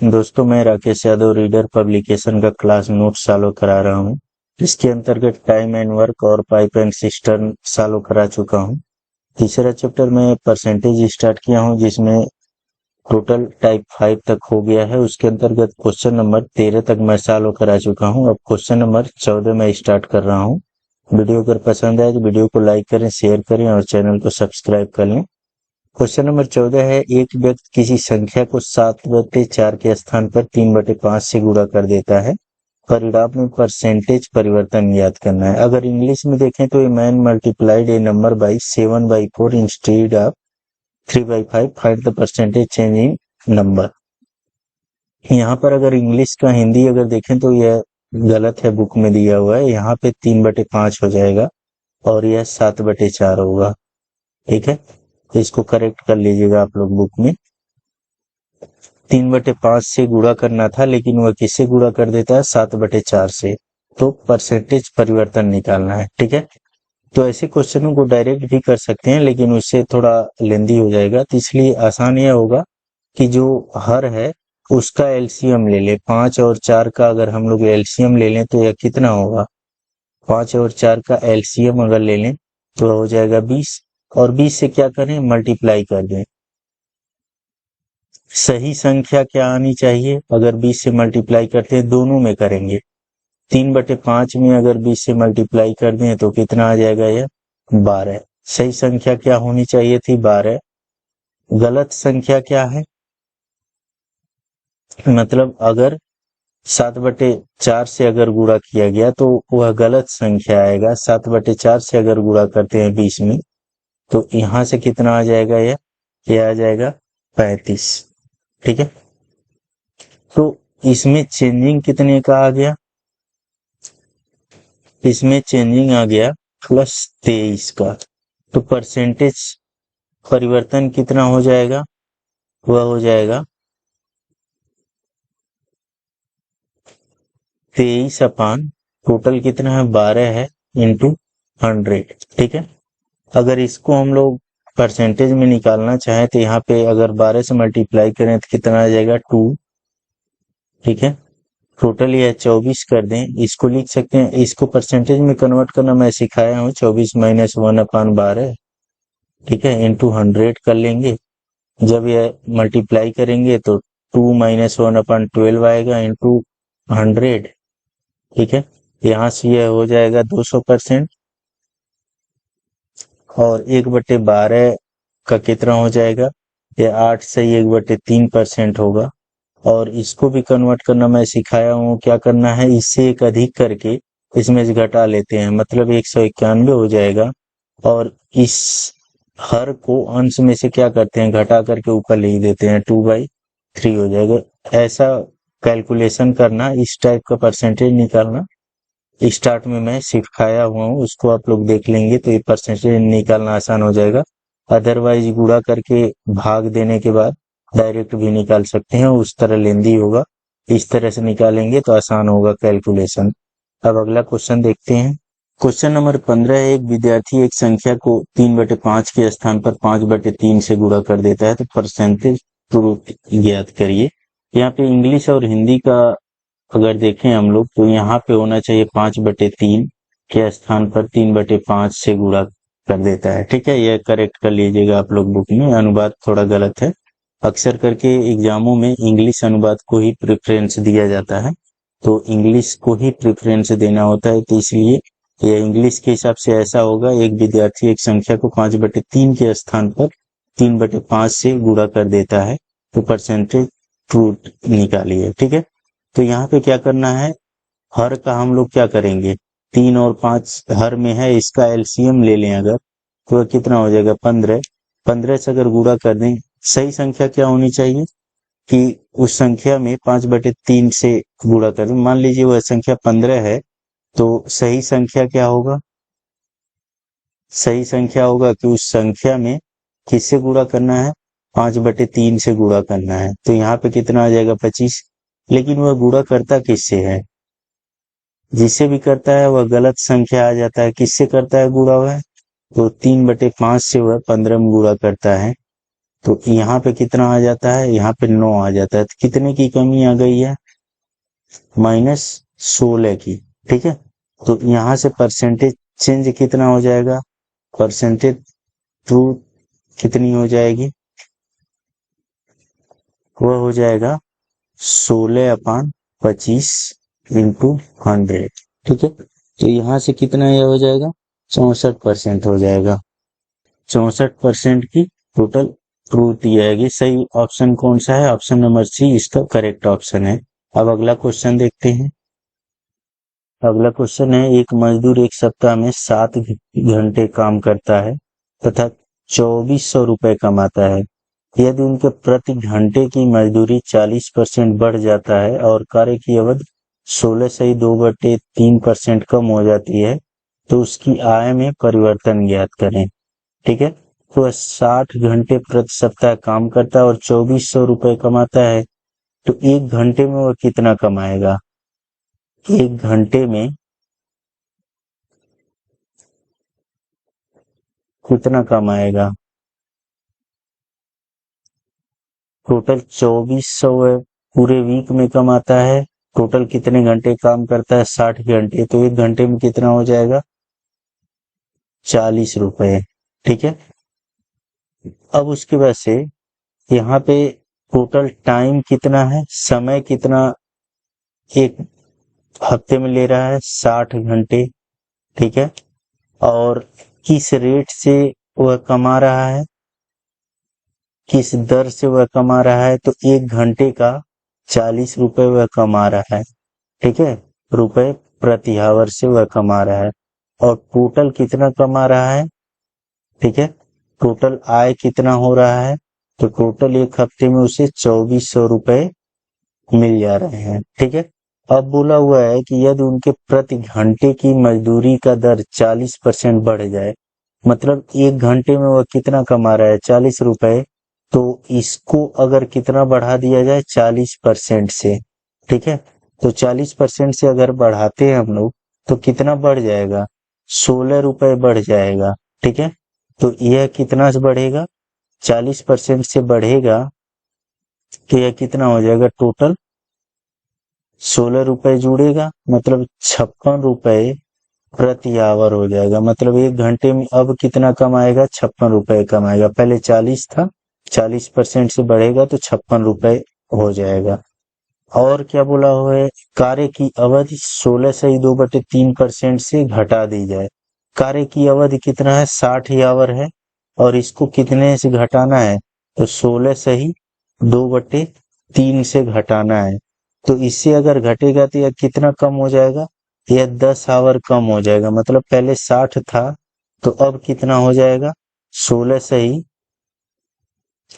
दोस्तों, मैं Rakesh Yadav reader publication का क्लास नोट फॉलो करा रहा हूँ। इसके अंतर्गत टाइम एंड वर्क और पाइप एंड सिस्टम फॉलो करा चुका हूँ। तीसरा चैप्टर में परसेंटेज स्टार्ट किया हूँ, जिसमें टोटल टाइप 5 तक हो गया है। उसके अंतर्गत क्वेश्चन नंबर 13 तक मैं फॉलो करा चुका हूँ। अब क्वेश्चन नंबर 14 में स्टार्ट कर रहा हूँ। वीडियो अगर पसंद आए तो वीडियो को लाइक करें, शेयर करें और चैनल को सब्सक्राइब कर लें। क्वेश्चन नंबर 14 है, एक व्यक्ति किसी संख्या को 7/4 के स्थान पर 3/5 से गुणा कर देता है। परिणाम में परसेंटेज परिवर्तन याद करना है। अगर इंग्लिश में देखें तो a man multiplied A number by 7/4 instead of 3/5, find the percentage change in number. यहाँ पर अगर इंग्लिश का हिंदी अगर देखें तो यह गलत है, बुक में दिया हुआ है। यहाँ पे 3/5 हो जाएगा और यह 7/4 होगा। ठीक है, तो इसको करेक्ट कर लीजिएगा आप लोग बुक में। 3/5 से गुणा करना था, लेकिन वह किससे गुणा कर देता है? 7/4 से। तो परसेंटेज परिवर्तन निकालना है। ठीक है, तो ऐसे क्वेश्चनों को डायरेक्ट भी कर सकते हैं, लेकिन उससे थोड़ा लेंदी हो जाएगा। तो इसलिए आसान यह होगा कि जो हर है उसका एलसीएम ले ले। 5 और 4 का अगर हम लोग एलसीएम ले लें तो यह कितना होगा? 5 और 4 का एलसीएम अगर ले लें तो हो जाएगा 20, और 20 से क्या करें? मल्टीप्लाई कर दें। सही संख्या क्या आनी चाहिए? अगर 20 से मल्टीप्लाई करते हैं, दोनों में करेंगे। 3/5 में अगर 20 से मल्टीप्लाई कर दें तो कितना आ जाएगा? यह 12। सही संख्या क्या होनी चाहिए थी? 12। गलत संख्या क्या है? मतलब अगर 7/4 से अगर गुणा किया गया तो वह गलत संख्या आएगा। 7/4 से अगर गुणा करते हैं 20 में तो यहां से कितना आ जाएगा? यह आ जाएगा 35। ठीक है, तो इसमें चेंजिंग कितने का आ गया? इसमें चेंजिंग आ गया +23 का। तो परसेंटेज परिवर्तन कितना हो जाएगा? वह हो जाएगा 23/, टोटल कितना है? 12 है, इंटू 100। ठीक है, अगर इसको हम लोग परसेंटेज में निकालना चाहें तो यहाँ पे अगर 12 से मल्टीप्लाई करें तो कितना आ जाएगा? 2। ठीक है, टोटल यह 24 कर दें। इसको लिख सकते हैं, इसको परसेंटेज में कन्वर्ट करना मैं सिखाया हूँ। 24 - 1/12। ठीक है, इंटू 100 कर लेंगे। जब यह मल्टीप्लाई करेंगे तो 2 - 1/12 आएगा, इंटू 100। ठीक है, यहाँ से यह हो जाएगा 200%। और 1/12 का कितना हो जाएगा? यह 8 से 1/3% होगा। और इसको भी कन्वर्ट करना मैं सिखाया हूँ। क्या करना है? इससे एक अधिक करके इसमें से घटा लेते हैं, मतलब 191 हो जाएगा। और इस हर को अंश में से क्या करते हैं? घटा करके ऊपर लिख देते हैं, 2/3 हो जाएगा। ऐसा कैलकुलेशन करना, इस टाइप का परसेंटेज निकालना स्टार्ट में मैं सिखाया हुआ हूँ, उसको आप लोग देख लेंगे तो ये परसेंटेज निकालना आसान हो जाएगा। अदरवाइज गुणा करके भाग देने के बाद डायरेक्ट भी निकाल सकते हैं, उस तरह लेंदी होगा। इस तरह से निकालेंगे तो आसान होगा कैलकुलेशन। अब अगला क्वेश्चन देखते हैं। क्वेश्चन नंबर 15 है, एक विद्यार्थी एक संख्या को 3/5 के स्थान पर 5/3 से गुणा कर देता है, तो परसेंटेज प्रूफ ज्ञात करिए। यहाँ पे इंग्लिश और हिंदी का अगर देखें हम लोग तो यहाँ पे होना चाहिए 5/3 के स्थान पर 3/5 से गुणा कर देता है। ठीक है, यह करेक्ट कर लीजिएगा आप लोग बुक में। अनुवाद थोड़ा गलत है। अक्सर करके एग्जामों में इंग्लिश अनुवाद को ही प्रेफरेंस दिया जाता है, तो इंग्लिश को ही प्रेफरेंस देना होता है। तो इसलिए यह इंग्लिश के हिसाब से ऐसा होगा, एक विद्यार्थी एक संख्या को 5/3 के स्थान पर 3/5 से गुणा कर देता है, तो परसेंटेज ट्रू निकालिए। ठीक है, तो यहाँ पे क्या करना है? हर का हम लोग क्या करेंगे? 3 और 5 हर में है, इसका एलसीएम ले लें अगर, तो वह कितना हो जाएगा? 15। 15 से अगर गुणा कर दें, सही संख्या क्या होनी चाहिए कि उस संख्या में 5/3 से गुणा कर दें। मान लीजिए वह संख्या 15 है, तो सही संख्या क्या होगा? सही संख्या होगा कि उस संख्या में किससे गुणा करना है? 5/3 से गुणा करना है। तो यहाँ पे कितना आ जाएगा? 25। लेकिन वह गुणा करता किससे है? जिससे भी करता है वह गलत संख्या आ जाता है। किससे करता है गुणा? वह तो 3/5 से वह 15 में गुणा करता है। तो यहाँ पे कितना आ जाता है, यहाँ पे 9 आ जाता है। तो कितने की कमी आ गई है, -16 की। ठीक है, तो यहाँ से परसेंटेज चेंज कितना हो जाएगा, परसेंटेज ट्रू कितनी हो जाएगी, वह हो जाएगा 16/25 इंटू 100। ठीक है, तो यहाँ से कितना यह हो जाएगा, 64% हो जाएगा। 64% की टोटल ट्रूथ आएगी। सही ऑप्शन कौन सा है, ऑप्शन नंबर सी इसका करेक्ट ऑप्शन है। अब अगला क्वेश्चन देखते हैं। अगला क्वेश्चन है, एक मजदूर एक सप्ताह में 7 घंटे काम करता है तथा 2400 रुपए कमाता है। यदि उनके प्रति घंटे की मजदूरी 40% बढ़ जाता है और कार्य की अवधि 16 से 2/3% कम हो जाती है तो उसकी आय में परिवर्तन ज्ञात करें। ठीक है, तो वह 60 घंटे प्रति सप्ताह काम करता है और 2400 रुपए कमाता है, तो एक घंटे में वह कितना कमाएगा, एक घंटे में कितना कमाएगा। टोटल 2400 पूरे वीक में कमाता है, टोटल कितने घंटे काम करता है, 60 घंटे, तो एक घंटे में कितना हो जाएगा, 40 रुपए। ठीक है, अब उसके बाद से यहाँ पे टोटल टाइम कितना है, समय कितना एक हफ्ते में ले रहा है, 60 घंटे। ठीक है, और किस रेट से वह कमा रहा है, किस दर से वह कमा रहा है, तो एक घंटे का 40 रुपए वह कमा रहा है। ठीक है, रुपए प्रति आवर से वह कमा रहा है। और टोटल कितना कमा रहा है, ठीक है, टोटल आय कितना हो रहा है, तो टोटल एक हफ्ते में उसे 2400 रुपए मिल जा रहे हैं। ठीक है, अब बोला हुआ है कि यदि उनके प्रति घंटे की मजदूरी का दर 40% बढ़ जाए, मतलब एक घंटे में वह कितना कमा रहा है, 40 रुपए, तो इसको अगर कितना बढ़ा दिया जाए, 40% से। ठीक है, तो 40% से अगर बढ़ाते हैं हम लोग तो कितना बढ़ जाएगा, 16 रुपए बढ़ जाएगा। ठीक है, तो यह कितना से बढ़ेगा, 40% से बढ़ेगा तो यह कितना हो जाएगा, टोटल 16 रुपए जुड़ेगा, मतलब 56 रुपए प्रति आवर हो जाएगा। मतलब एक घंटे में अब कितना कमाएगा, 56 रुपए कमाएगा। पहले 40 था, 40% से बढ़ेगा तो 56 रुपए हो जाएगा। और क्या बोला हुआ है, कार्य की अवधि 16 से 2/3% से घटा दी जाए। कार्य की अवधि कितना है, 60 ही आवर है, और इसको कितने से घटाना है, तो 16 से ही 2/3 से घटाना है। तो इससे अगर घटेगा तो यह कितना कम हो जाएगा, यह 10 आवर कम हो जाएगा। मतलब पहले 60 था तो अब कितना हो जाएगा, 16 से ही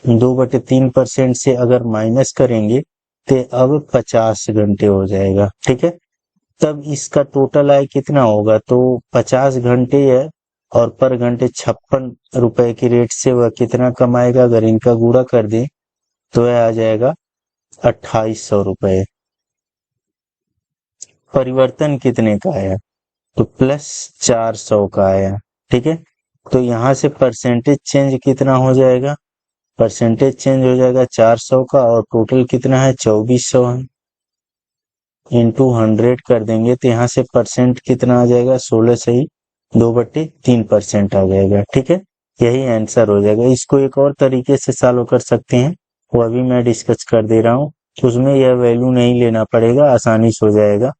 2/3% से अगर माइनस करेंगे तो अब 50 घंटे हो जाएगा। ठीक है, तब इसका टोटल आय कितना होगा, तो 50 घंटे है और पर घंटे 56 रुपए की रेट से वह कितना कमाएगा, अगर इनका गुणा कर दें तो यह आ जाएगा 2800 रुपए। परिवर्तन कितने का आया, तो +400 का आया। ठीक है, तो यहाँ से परसेंटेज चेंज कितना हो जाएगा, परसेंटेज चेंज हो जाएगा 400 का, और टोटल कितना है, 2400 है, इंटू 100 कर देंगे तो यहाँ से परसेंट कितना आ जाएगा, 16 से ही 2/3% आ जाएगा। ठीक है, यही आंसर हो जाएगा। इसको एक और तरीके से सॉल्व कर सकते हैं, वो अभी मैं डिस्कस कर दे रहा हूँ, उसमें यह वैल्यू नहीं लेना पड़ेगा, आसानी से हो जाएगा।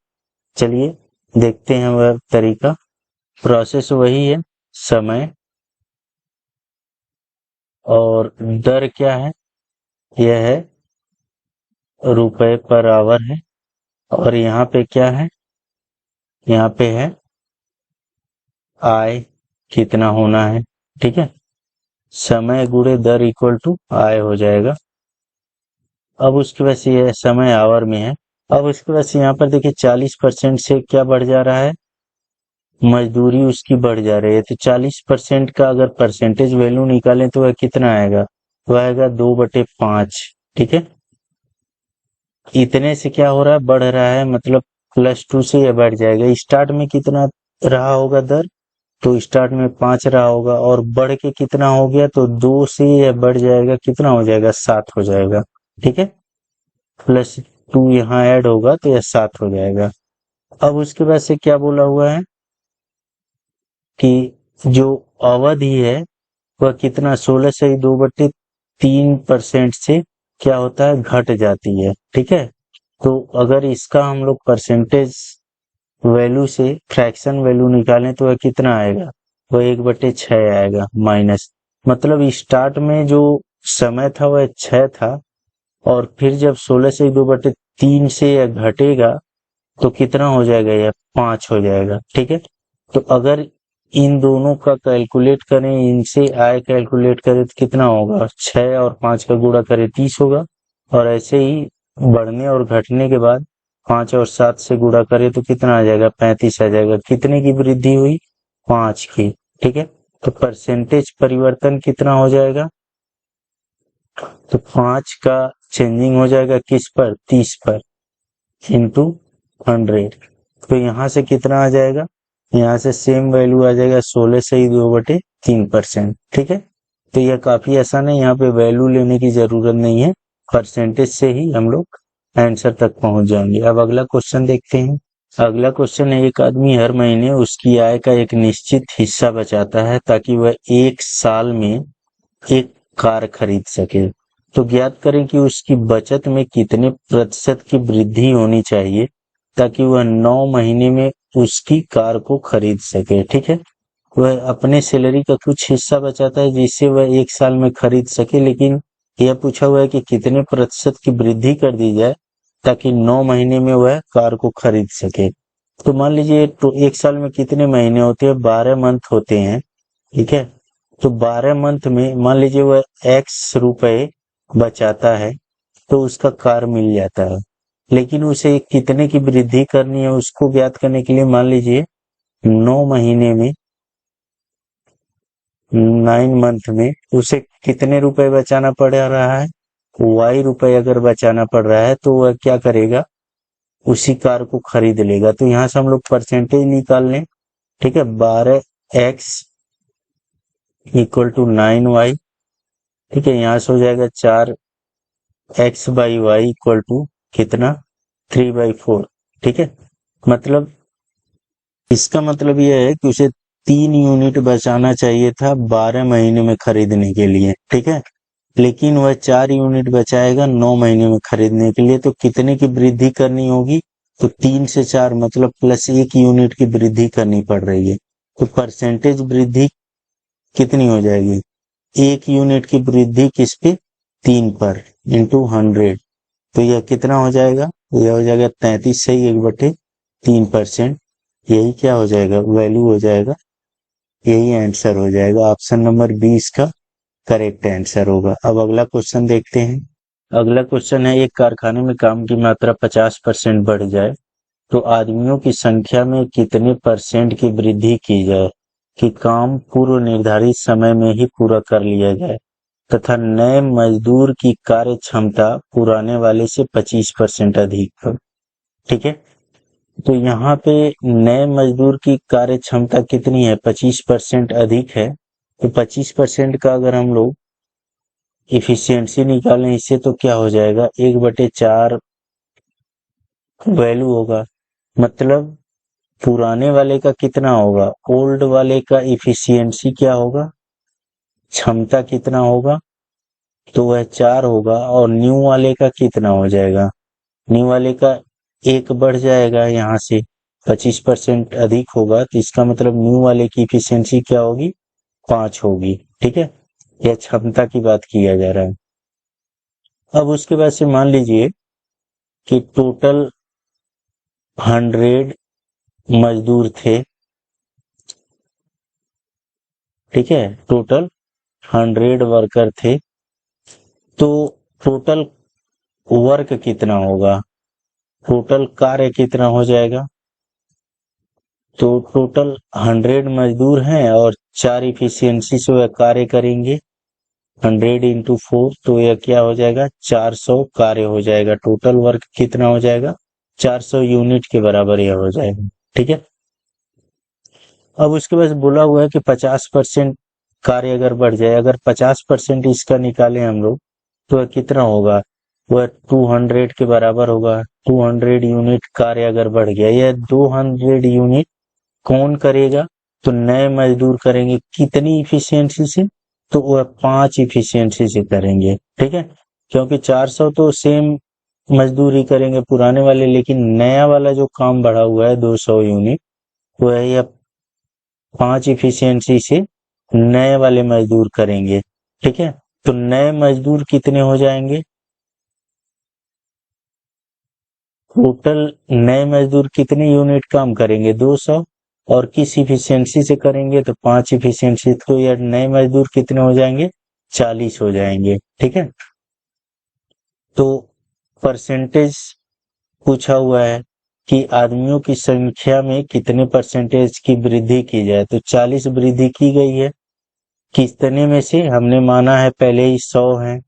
चलिए देखते हैं वह तरीका। प्रोसेस वही है, समय और दर क्या है, यह है रुपए पर आवर है, और यहाँ पे क्या है, यहाँ पे है आय कितना होना है। ठीक है, समय गुणे दर इक्वल टू आय हो जाएगा। अब उसके बाद से यह समय आवर में है। अब उसके बाद से यहाँ पर देखिए 40% से क्या बढ़ जा रहा है, मजदूरी उसकी बढ़ जा रही है, तो 40% का अगर परसेंटेज वैल्यू निकालें तो वह कितना आएगा, वह आएगा 2/5। ठीक है, इतने से क्या हो रहा है, बढ़ रहा है, मतलब +2 से यह बढ़ जाएगा। स्टार्ट में कितना रहा होगा दर, तो स्टार्ट में 5 रहा होगा और बढ़ के कितना हो गया, तो 2 से यह बढ़ जाएगा, कितना हो जाएगा, 7 हो जाएगा। ठीक है, +2 यहाँ ऐड होगा तो यह 7 हो जाएगा। अब उसके बाद से क्या बोला हुआ है कि जो अवधि है वह कितना, 16 से 2/3% से क्या होता है, घट जाती है। ठीक है, तो अगर इसका हम लोग परसेंटेज वैल्यू से फ्रैक्शन वैल्यू निकालें तो वह कितना आएगा, वह 1/6 आएगा माइनस। मतलब स्टार्ट में जो समय था वह 6 था और फिर जब 16 से 2/3 से यह घटेगा तो कितना हो जाएगा, यह 5 हो जाएगा। ठीक है, तो अगर इन दोनों का कैलकुलेट करें, इनसे आय कैलकुलेट करें तो कितना होगा, 6 और 5 का गुणा करें 30 होगा, और ऐसे ही बढ़ने और घटने के बाद 5 और 7 से गुणा करें तो कितना आ जाएगा, 35 आ जाएगा। कितने की वृद्धि हुई, 5 की। ठीक है, तो परसेंटेज परिवर्तन कितना हो जाएगा, तो 5 का चेंजिंग हो जाएगा किस पर, 30 पर, इंटू 100। तो यहाँ से कितना आ जाएगा, यहाँ से सेम वैल्यू आ जाएगा, 16 से ही 2/3%। ठीक है, तो यह काफी आसान है, यहाँ पे वैल्यू लेने की जरूरत नहीं है, परसेंटेज से ही हम लोग आंसर तक पहुंच जाएंगे। अब अगला क्वेश्चन देखते हैं। अगला क्वेश्चन है, एक आदमी हर महीने उसकी आय का एक निश्चित हिस्सा बचाता है ताकि वह 1 साल में एक कार खरीद सके। तो ज्ञात करें कि उसकी बचत में कितने प्रतिशत की वृद्धि होनी चाहिए ताकि वह 9 महीने में उसकी कार को खरीद सके। ठीक है, वह अपने सैलरी का कुछ हिस्सा बचाता है जिससे वह 1 साल में खरीद सके, लेकिन यह पूछा हुआ है कि कितने प्रतिशत की वृद्धि कर दी जाए ताकि 9 महीने में वह कार को खरीद सके। तो मान लीजिए, तो 1 साल में कितने महीने होते हैं, 12 मंथ होते हैं। ठीक है, तो 12 मंथ में मान लीजिए वह x रुपए बचाता है तो उसका कार मिल जाता है, लेकिन उसे कितने की वृद्धि करनी है उसको ज्ञात करने के लिए मान लीजिए 9 महीने में, 9 मंथ में उसे कितने रुपए बचाना पड़ रहा है, y रुपए अगर बचाना पड़ रहा है तो वह क्या करेगा, उसी कार को खरीद लेगा। तो यहाँ से हम लोग परसेंटेज निकाल लें। ठीक है, 12x = 9y। ठीक है, यहाँ से हो जाएगा 4x/y = कितना, 3/4। ठीक है, मतलब इसका मतलब यह है कि उसे 3 यूनिट बचाना चाहिए था 12 महीने में खरीदने के लिए। ठीक है, लेकिन वह 4 यूनिट बचाएगा 9 महीने में खरीदने के लिए। तो कितने की वृद्धि करनी होगी, तो 3 से 4 मतलब +1 यूनिट की वृद्धि करनी पड़ रही है। तो परसेंटेज वृद्धि कितनी हो जाएगी, 1 यूनिट की वृद्धि किस पे, 3 पर, इंटू 100। तो यह कितना हो जाएगा, यह हो जाएगा 33 से 1/3%। यही क्या हो जाएगा, वैल्यू हो जाएगा, यही आंसर हो जाएगा। ऑप्शन नंबर 20 का करेक्ट आंसर होगा। अब अगला क्वेश्चन देखते हैं। अगला क्वेश्चन है, एक कारखाने में काम की मात्रा 50% बढ़ जाए तो आदमियों की संख्या में कितने % की वृद्धि की जाए कि काम पूर्व निर्धारित समय में ही पूरा कर लिया जाए तथा नए मजदूर की कार्य क्षमता पुराने वाले से 25% अधिक हो। ठीक है, तो यहाँ पे नए मजदूर की कार्य क्षमता कितनी है, 25% अधिक है। तो 25% का अगर हम लोग इफिशियंसी निकालें इससे तो क्या हो जाएगा, 1/4 वैल्यू होगा। मतलब पुराने वाले का कितना होगा, ओल्ड वाले का इफिशियंसी क्या होगा, क्षमता कितना होगा, तो वह 4 होगा, और न्यू वाले का कितना हो जाएगा, न्यू वाले का 1 बढ़ जाएगा, यहाँ से 25% अधिक होगा तो इसका मतलब न्यू वाले की इफिशियंसी क्या होगी, 5 होगी। ठीक है, यह क्षमता की बात किया जा रहा है। अब उसके बाद से मान लीजिए कि टोटल 100 मजदूर थे। ठीक है, टोटल 100 वर्कर थे, तो टोटल वर्क कितना होगा, टोटल कार्य कितना हो जाएगा, तो टोटल 100 मजदूर हैं और 4 इफिशियंसी से वह कार्य करेंगे, 100 × 4 तो यह क्या हो जाएगा, 400 कार्य हो जाएगा। टोटल वर्क कितना हो जाएगा, 400 यूनिट के बराबर यह हो जाएगा। ठीक है, अब उसके बाद बोला हुआ है कि 50% कार्य अगर बढ़ जाए, अगर 50% इसका निकालें हम लोग तो वह कितना होगा, वह 200 के बराबर होगा। 200 यूनिट कार्य अगर बढ़ गया, यह 200 यूनिट कौन करेगा, तो नए मजदूर करेंगे। कितनी इफिशियंसी से, तो वह 5 इफिशियंसी से करेंगे। ठीक है, क्योंकि 400 तो सेम मजदूर ही करेंगे पुराने वाले, लेकिन नया वाला जो काम बढ़ा हुआ है 200 यूनिट, वह यह 5 इफिशियंसी से नए वाले मजदूर करेंगे। ठीक है, तो नए मजदूर कितने हो जाएंगे, टोटल नए मजदूर कितने यूनिट काम करेंगे, 200, और किस इफिशियंसी से करेंगे, तो 5 इफिशियंसी। तो यार नए मजदूर कितने हो जाएंगे, 40 हो जाएंगे। ठीक है, तो परसेंटेज पूछा हुआ है कि आदमियों की संख्या में कितने परसेंटेज की वृद्धि की जाए, तो 40 वृद्धि की गई है। कितने में से, हमने माना है पहले ही 100 है।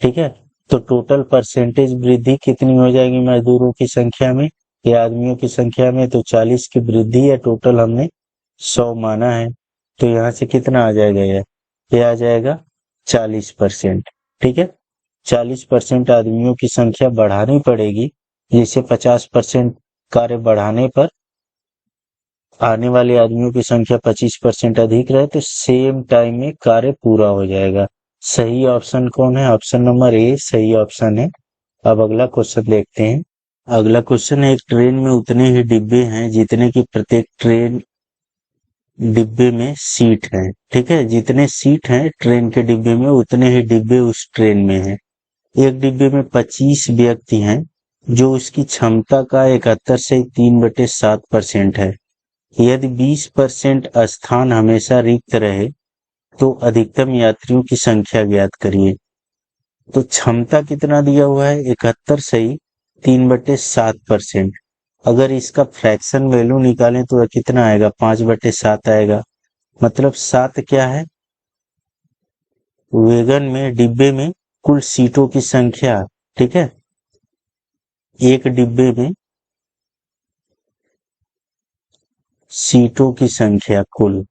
ठीक है, तो टोटल परसेंटेज वृद्धि कितनी हो जाएगी मजदूरों की संख्या में या आदमियों की संख्या में, तो 40 की वृद्धि है, टोटल हमने 100 माना है। तो यहाँ से कितना आ जाएगा, ये आ जाएगा 40%। ठीक है, 40% आदमियों की संख्या बढ़ानी पड़ेगी, जिससे 50% कार्य बढ़ाने पर आने वाले आदमियों की संख्या 25% अधिक रहे, तो सेम टाइम में कार्य पूरा हो जाएगा। सही ऑप्शन कौन है, ऑप्शन नंबर ए सही ऑप्शन है। अब अगला क्वेश्चन देखते हैं। अगला क्वेश्चन है, एक ट्रेन में उतने ही डिब्बे हैं जितने की प्रत्येक ट्रेन डिब्बे में सीट है। ठीक है, जितने सीट हैं ट्रेन के डिब्बे में, उतने ही डिब्बे उस ट्रेन में हैं। एक डिब्बे में 25 व्यक्ति हैं, जो उसकी क्षमता का 71 से 3/7% है। यदि 20% स्थान हमेशा रिक्त रहे तो अधिकतम यात्रियों की संख्या ज्ञात करिए। तो क्षमता कितना दिया हुआ है, 71 सही 3/7%। अगर इसका फ्रैक्शन वैल्यू निकालें तो कितना आएगा, 5/7 आएगा। मतलब 7 क्या है, वैगन में डिब्बे में कुल सीटों की संख्या। ठीक है, एक डिब्बे में सीटों की संख्या कुल,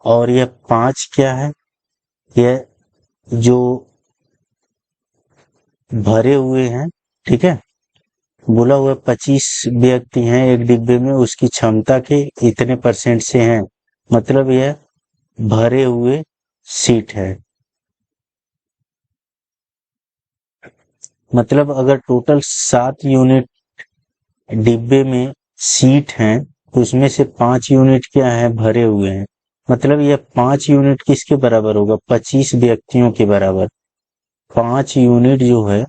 और यह 5 क्या है, यह जो भरे हुए हैं। ठीक है, बोला हुआ 25 व्यक्ति हैं एक डिब्बे में, उसकी क्षमता के इतने परसेंट से हैं, मतलब यह भरे हुए सीट है। मतलब अगर टोटल 7 यूनिट डिब्बे में सीट हैं, तो उसमें से 5 यूनिट क्या है, भरे हुए हैं। मतलब यह 5 यूनिट किसके बराबर होगा, 25 व्यक्तियों के बराबर। 5 यूनिट जो है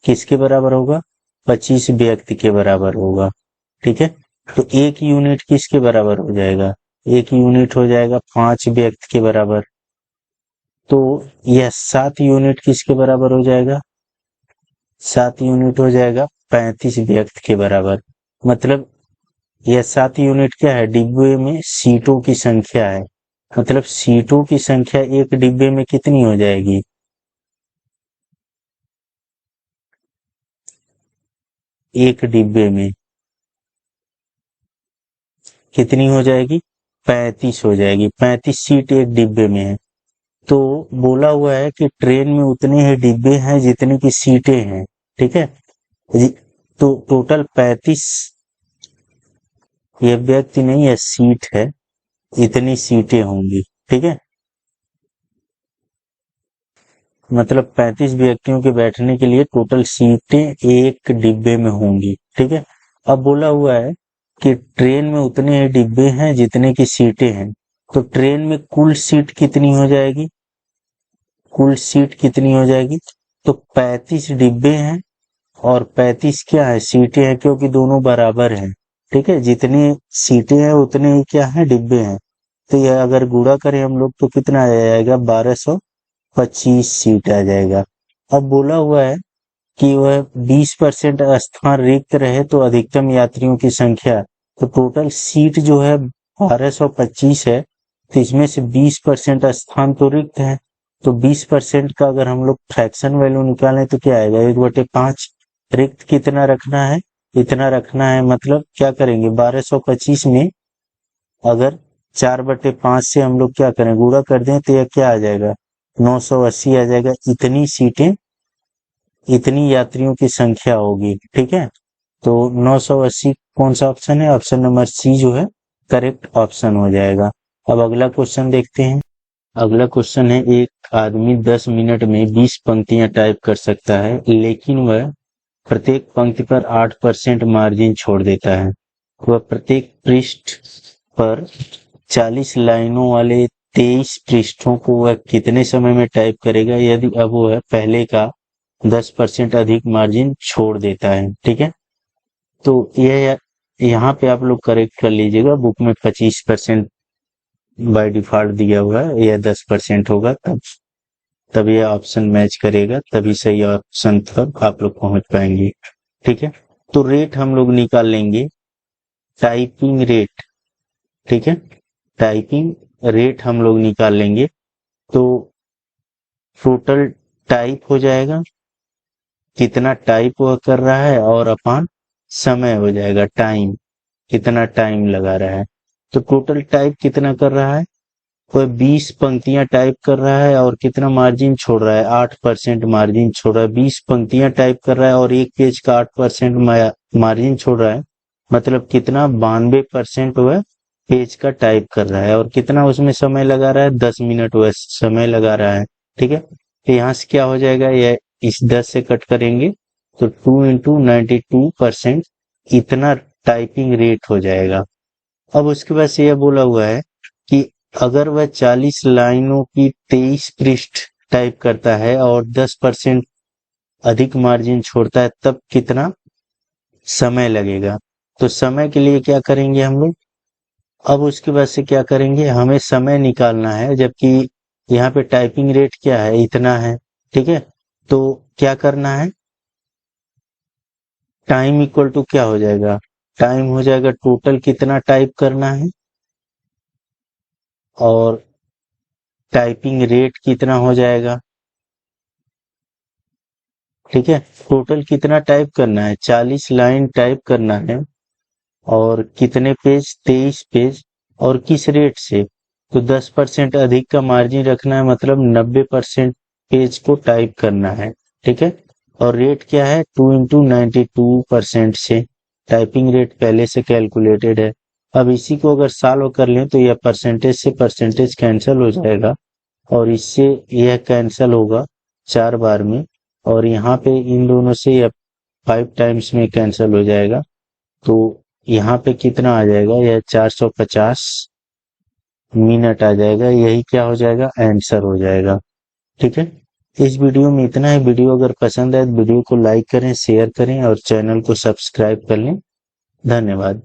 किसके बराबर होगा, 25 व्यक्ति के बराबर होगा। ठीक है, तो एक यूनिट किसके बराबर हो जाएगा, एक यूनिट हो जाएगा 5 व्यक्ति के बराबर। तो यह 7 यूनिट किसके बराबर हो जाएगा, 7 यूनिट हो जाएगा 35 व्यक्ति के बराबर। मतलब यह 7 यूनिट क्या है, डिब्बे में सीटों की संख्या है। मतलब सीटों की संख्या एक डिब्बे में कितनी हो जाएगी, एक डिब्बे में कितनी हो जाएगी, 35 हो जाएगी। 35 सीट एक डिब्बे में है। तो बोला हुआ है कि ट्रेन में उतने ही डिब्बे हैं जितने की सीटें हैं। ठीक है, तो टोटल 35, ये व्यक्ति नहीं है, सीट है, इतनी सीटें होंगी। ठीक है, मतलब 35 व्यक्तियों के बैठने के लिए टोटल सीटें एक डिब्बे में होंगी। ठीक है, अब बोला हुआ है कि ट्रेन में उतने ही डिब्बे हैं जितने की सीटें हैं, तो ट्रेन में कुल सीट कितनी हो जाएगी, कुल सीट कितनी हो जाएगी, तो 35 डिब्बे हैं और 35 क्या है, सीटें हैं, क्योंकि दोनों बराबर हैं। ठीक है, जितनी सीटें हैं उतने ही क्या है, डिब्बे हैं। तो यह अगर गुणा करें हम लोग तो कितना आ जाएगा, 1225 सीट आ जाएगा। अब बोला हुआ है कि वह 20% स्थान रिक्त रहे तो अधिकतम यात्रियों की संख्या, तो टोटल सीट जो है 1225 है, तो इसमें से 20% स्थान तो रिक्त है। तो 20% का अगर हम लोग फ्रैक्शन वैल्यू निकालें तो क्या आएगा, 1/5। रिक्त कितना रखना है, इतना रखना है, मतलब क्या करेंगे 1225 में अगर 4/5 से हम लोग क्या करें गुणा कर दें तो यह क्या आ जाएगा 980 आ जाएगा। इतनी सीटें, इतनी यात्रियों की संख्या होगी। ठीक है, तो 980 कौन सा ऑप्शन है, ऑप्शन नंबर सी जो है करेक्ट ऑप्शन हो जाएगा। अब अगला क्वेश्चन देखते हैं। अगला क्वेश्चन है, एक आदमी 10 मिनट में 20 पंक्तियां टाइप कर सकता है, लेकिन वह प्रत्येक पंक्ति पर 8% मार्जिन छोड़ देता है। वह प्रत्येक पृष्ठ पर 40 लाइनों वाले 23 पृष्ठों को वह कितने समय में टाइप करेगा यदि अब वह पहले का 10% अधिक मार्जिन छोड़ देता है। ठीक है, तो यह यहाँ पे आप लोग करेक्ट कर लीजिएगा। बुक में 25% बाय डिफॉल्ट दिया हुआ है, यह 10% होगा, तब यह ऑप्शन मैच करेगा, तभी सही ऑप्शन तक आप लोग पहुंच पाएंगे। ठीक है, तो रेट हम लोग निकाल लेंगे, टाइपिंग रेट। ठीक है, टाइपिंग रेट हम लोग निकाल लेंगे। तो टोटल टाइप हो जाएगा, कितना टाइप वह कर रहा है, और अपॉन समय हो जाएगा, टाइम, कितना टाइम लगा रहा है। तो टोटल टाइप कितना कर रहा है, वह 20 पंक्तियां टाइप कर रहा है और कितना मार्जिन छोड़ रहा है, 8% मार्जिन छोड़ रहा है। 20 पंक्तियां टाइप कर रहा है और एक पेज का 8% मार्जिन छोड़ रहा है, मतलब कितना 92% वह पेज का टाइप कर रहा है। और कितना उसमें समय लगा रहा है, 10 मिनट वह समय लगा रहा है। ठीक है, तो यहाँ से क्या हो जाएगा, यह इस 10 से कट करेंगे तो 2 इंटू 92% इतना टाइपिंग रेट हो जाएगा। अब उसके बाद से यह बोला हुआ है कि अगर वह 40 लाइनों की 23 पृष्ठ टाइप करता है और 10% अधिक मार्जिन छोड़ता है, तब कितना समय लगेगा। तो समय के लिए क्या करेंगे हम लोग, अब उसके बाद से क्या करेंगे, हमें समय निकालना है, जबकि यहाँ पे टाइपिंग रेट क्या है, इतना है। ठीक है, तो क्या करना है, टाइम इक्वल टू क्या हो जाएगा, टाइम हो जाएगा टोटल कितना टाइप करना है और टाइपिंग रेट कितना हो जाएगा। ठीक है, टोटल कितना टाइप करना है, 40 लाइन टाइप करना है और कितने पेज, 23 पेज, और किस रेट से, तो 10% अधिक का मार्जिन रखना है, मतलब 90% पेज को टाइप करना है। ठीक है, और रेट क्या है, 2 इंटू 92% से टाइपिंग रेट पहले से कैलकुलेटेड है। अब इसी को अगर सॉल्व कर लें तो यह परसेंटेज से परसेंटेज कैंसिल हो जाएगा और इससे यह कैंसिल होगा 4 बार में, और यहाँ पे इन दोनों से यह 5 टाइम्स में कैंसिल हो जाएगा। तो यहाँ पे कितना आ जाएगा, यह 450 मिनट आ जाएगा। यही क्या हो जाएगा, आंसर हो जाएगा। ठीक है, इस वीडियो में इतना है। वीडियो अगर पसंद आए तो वीडियो को लाइक करें, शेयर करें और चैनल को सब्सक्राइब कर लें। धन्यवाद।